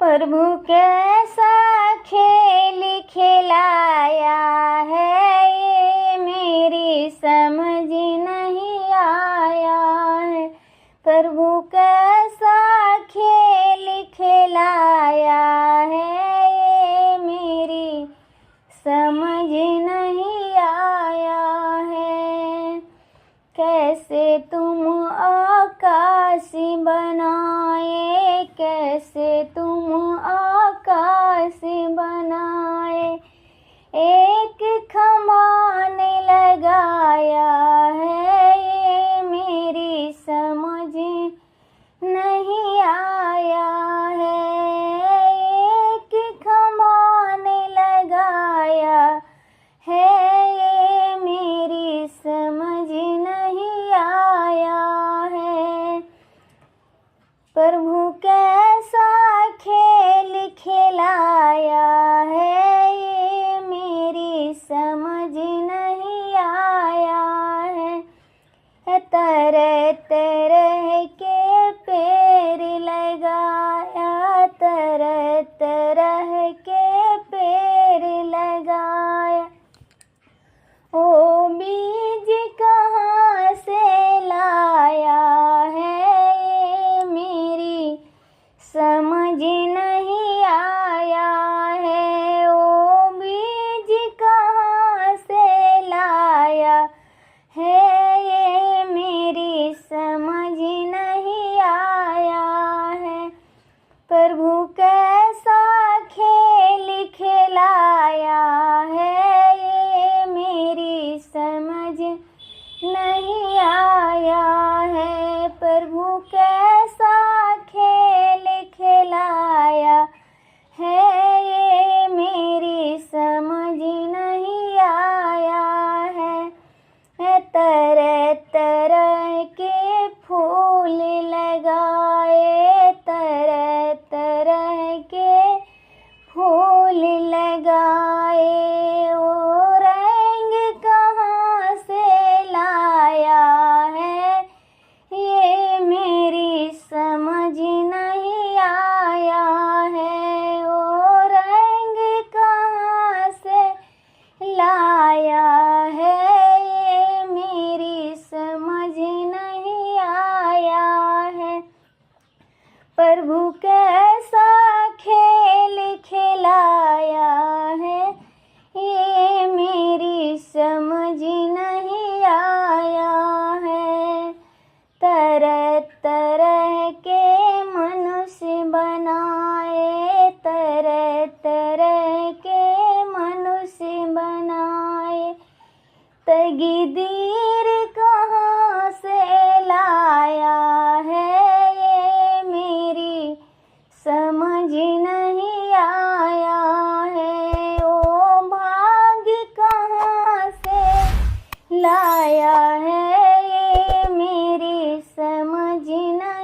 प्रभु कैसा खेल खिलाया है, ये मेरी समझ नहीं आया है। प्रभु कैसा खेल खिलाया है, ये मेरी समझ नहीं आया है। कैसे तुम आकाश बनाए, कैसे तुम आकाश बनाए, एक कमान लगाया है, ये मेरी समझ नहीं आया है। एक कमान लगाया है, ये मेरी समझ नहीं आया है। प्रभु कैसा खेल खिलाया है, ये मेरी समझ नहीं आया है। तरह तरह के पेड़ लगाया, तरह तरह के पेड़ लगाया, ओ बीज कहाँ से लाया है, ये मेरी समझ नहीं आया है। ओ बीज कहाँ से लाया है, ये मेरी समझ नहीं आया है। प्रभु कैसा खेल खिलाया है, ये मेरी समझ नहीं आया है। प्रभु कैसा खेल खिलाया है, ये मेरी समझ नहीं आया है। तरह तरह के फूल लगाए, तरह तरह के फूल लगाए, ओ रंग कहाँ से लाया है, ये मेरी समझ नहीं आया है। ओ रंग कहाँ से लाया है, ये मेरी समझ नहीं आया है। प्रभु कैसा खेल खिलाया है, ये मेरी समझ नहीं आया है। तरह तरह के मनुष्य बनाए, तरह तरह के मनुष्य बनाए, तकदीर कहाँ से लाया है, ये मेरी समझ नहीं आया है। ओ भाग्य कहाँ से लाया है, ये मेरी समझ नहीं